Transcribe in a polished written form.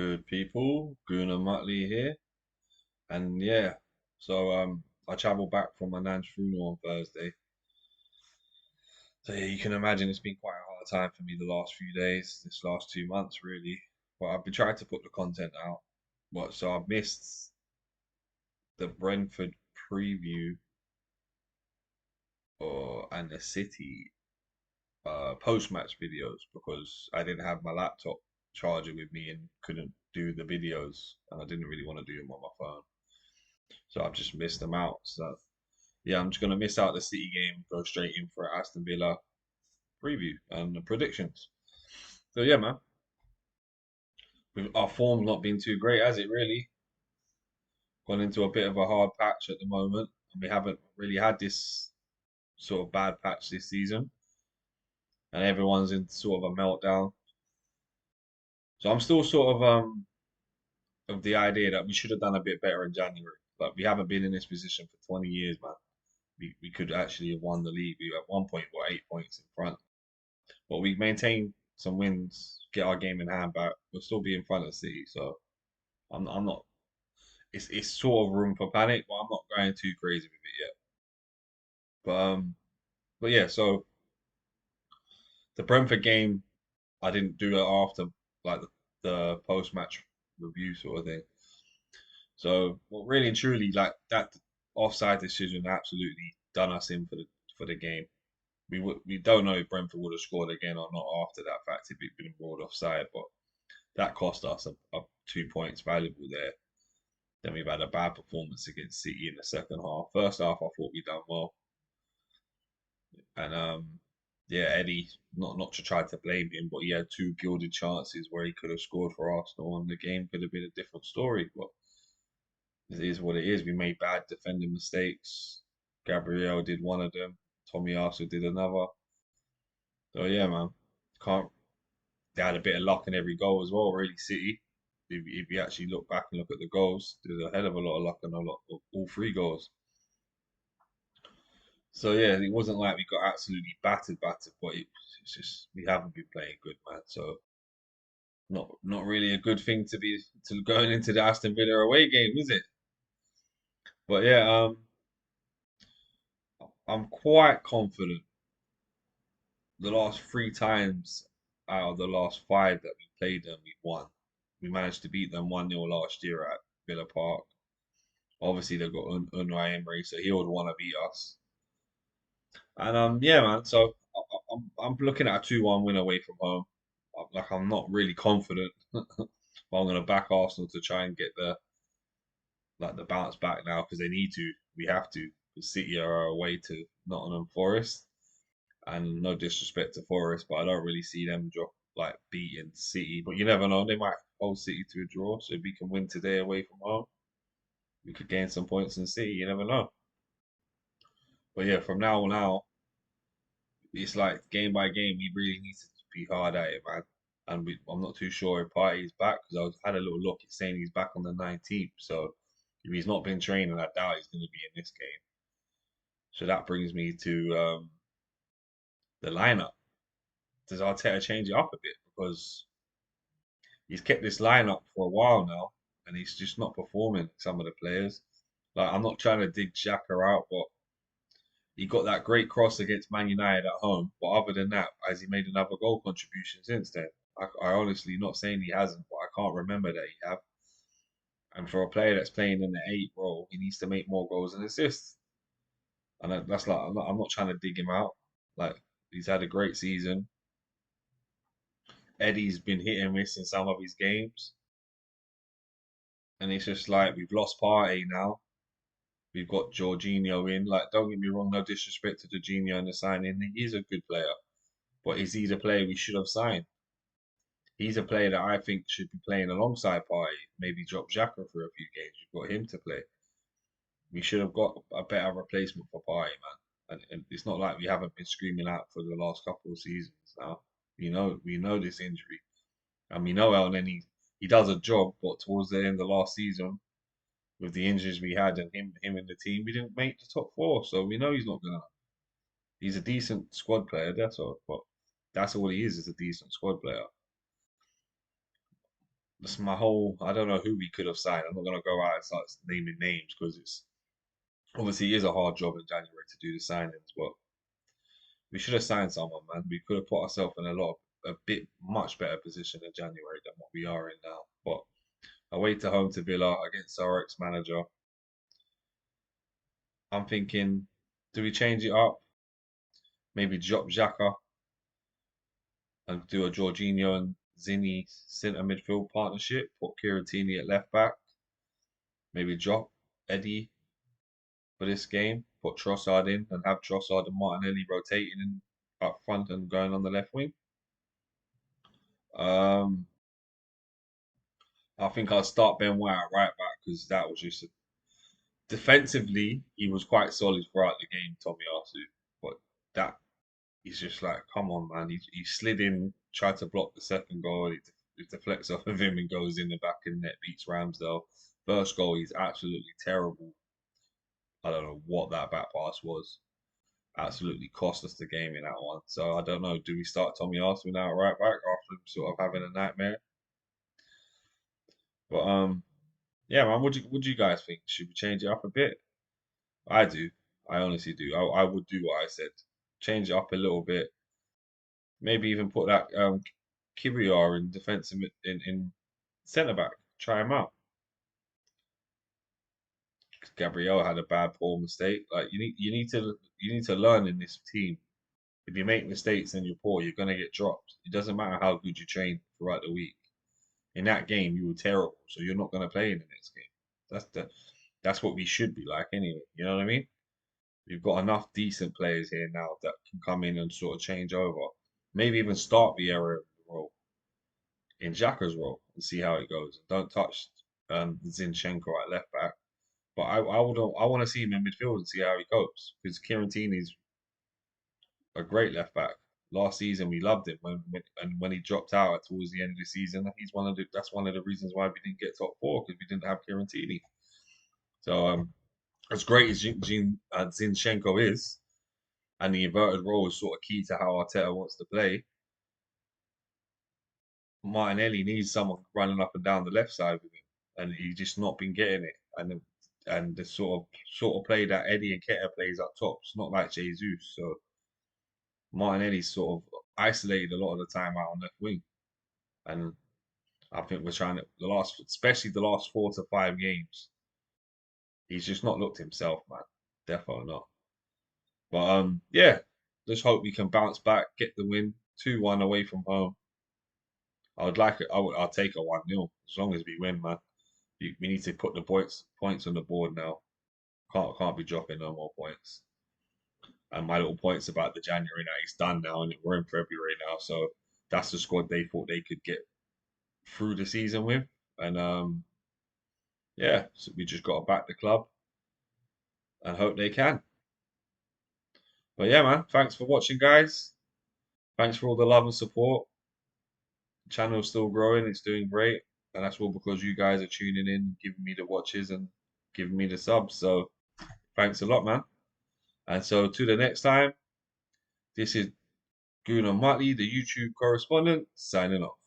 Good people, Goon and Muttley here, and yeah, I travelled back from my nan's funeral on Thursday. So yeah, you can imagine it's been quite a hard time for me the last few days, this last 2 months really. But I've been trying to put the content out. So I've missed the Brentford preview and the City post-match videos because I didn't have my laptop charger with me and couldn't do the videos, and I didn't really want to do them on my phone. So I've just missed them out. So yeah, I'm just gonna miss out the City game, go straight in for Aston Villa preview and the predictions. So yeah, man, our form's not been too great, has it? Really gone into a bit of a hard patch at the moment, and we haven't really had this sort of bad patch this season, and everyone's in sort of a meltdown. So I'm still sort of the idea that we should have done a bit better in January. Like we haven't been in this position for 20 years, man. We could actually have won the league. We at one point were 8 points in front. But we maintain some wins, get our game in hand back. We'll still be in front of City, so I'm not. It's sort of room for panic, but I'm not going too crazy with it yet. But um, but yeah. So the Brentford game, I didn't do it after like the post match review sort of thing. So well, really and truly, like that offside decision absolutely done us in for the game. We don't know if Brentford would have scored again or not after that fact if it'd been ruled offside, but that cost us a 2 points valuable there. Then we've had a bad performance against City in the second half. First half, I thought we done well, and yeah, Eddie, not to try to blame him, but he had two gilded chances where he could have scored for Arsenal, and the game could have been a different story. But it is what it is. We made bad defending mistakes. Gabriel did one of them. Tommy Arthur did another. So yeah, man, can't. They had a bit of luck in every goal as well. Really, City. If you actually look back and look at the goals, there's a hell of a lot of luck in a lot of all three goals. So yeah, it wasn't like we got absolutely battered, but it's just we haven't been playing good, man. So not really a good thing to be to going into the Aston Villa away game, is it? But yeah, I'm quite confident. The last three times out of the last five that we played them, we won. We managed to beat them 1-0 last year at Villa Park. Obviously, they've got Unai Emery, so he would want to beat us. And yeah, man. So I'm looking at a 2-1 win away from home. Like I'm not really confident, but I'm gonna back Arsenal to try and get the bounce back now because they need to. We have to. Because City are away to Nottingham Forest, and no disrespect to Forest, but I don't really see them drop like beating City. But you never know; they might hold City to a draw. So if we can win today away from home, we could gain some points in City. You never know. But yeah, from now on out, it's like game by game. We really need to be hard at it, man. And I'm not too sure if Partey's back because had a little look. It's saying he's back on the 19th. So if he's not been training, I doubt he's going to be in this game. So that brings me to the lineup. Does Arteta change it up a bit because he's kept this lineup for a while now, and he's just not performing. Some of the players, like I'm not trying to dig Xhaka out, but he got that great cross against Man United at home. But other than that, has he made another goal contribution since then? I honestly not saying he hasn't, but I can't remember that he have. And for a player that's playing in the eight role, he needs to make more goals and assists. And that's like I'm not trying to dig him out. Like he's had a great season. Eddie's been hit and miss in some of his games, and it's just like we've lost Partey now. We've got Jorginho in. Like, don't get me wrong, no disrespect to Jorginho and the signing. He is a good player, but is he the player we should have signed? He's a player that I think should be playing alongside Partey. Maybe drop Xhaka for a few games. You've got him to play. We should have got a better replacement for Partey, man. And it's not like we haven't been screaming out for the last couple of seasons now. We know this injury, and we know El he does a job, but towards the end of last season, with the injuries we had and him in the team, we didn't make the top four. So we know he's not gonna. He's a decent squad player, that's all. But that's all he is a decent squad player. that's my whole. I don't know who we could have signed. I'm not gonna go out and start naming names because it's obviously it is a hard job in January to do the signings, but we should have signed someone, man. We could have put ourselves in a bit much better position in January than what we are in now. But away to home to Villa against our ex-manager, I'm thinking, do we change it up? Maybe drop Xhaka and do a Jorginho and Zinni centre midfield partnership. Put Kiratini at left back. Maybe drop Eddie for this game. Put Trossard in and have Trossard and Martinelli rotating in up front and going on the left wing. Um, I think I'll start Ben White at right back because that was just defensively he was quite solid throughout the game, Tommy Arsu. But that he's just like, come on, man. He slid in, tried to block the second goal. It deflects off of him and goes in the back of the net, beats Ramsdale. First goal, he's absolutely terrible. I don't know what that back pass was. Absolutely cost us the game in that one. So I don't know. Do we start Tommy Arsenal now at right back after sort of having a nightmare? But yeah, man. What do you guys think? Should we change it up a bit? I do. I honestly do. I would do what I said. Change it up a little bit. Maybe even put that Kiwior in defensive in centre back. Try him out. Gabriel had a bad poor mistake. Like you need to learn in this team. If you make mistakes and you're poor, you're gonna get dropped. It doesn't matter how good you train throughout the week. In that game, you were terrible, so you're not gonna play in the next game. That's the that's what we should be like anyway. You know what I mean? We've got enough decent players here now that can come in and sort of change over. Maybe even start Vieira role in Xhaka's role and see how it goes. Don't touch Zinchenko at left back. But I want to see him in midfield and see how he goes because Kieran a great left back. Last season we loved him when he dropped out towards the end of the season. That's one of the reasons why we didn't get top four because we didn't have Kieran. So as great as Zinchenko is, and the inverted role is sort of key to how Arteta wants to play. Martinelli needs someone running up and down the left side with him, and he's just not been getting it. And the sort of play that Eddie and Keta plays up top, it's not like Jesus. So Martinelli's sort of isolated a lot of the time out on left wing, and I think we're trying to especially the last 4 to 5 games, he's just not looked himself, man. Definitely not. But yeah, just hope we can bounce back, get the win, 2-1 away from home. I would like it. I'll take a 1-0 as long as we win, man. We need to put the points on the board now. Can't be dropping no more points. And my little points about the January that it's done now, and we're in February now, so that's the squad they thought they could get through the season with. And yeah, so we just got to back the club and hope they can. But yeah, man, thanks for watching, guys. Thanks for all the love and support. The channel's still growing, it's doing great, and that's all because you guys are tuning in, giving me the watches and giving me the subs. So thanks a lot, man. And so to the next time, this is Gunnar Mutley, the YouTube correspondent, signing off.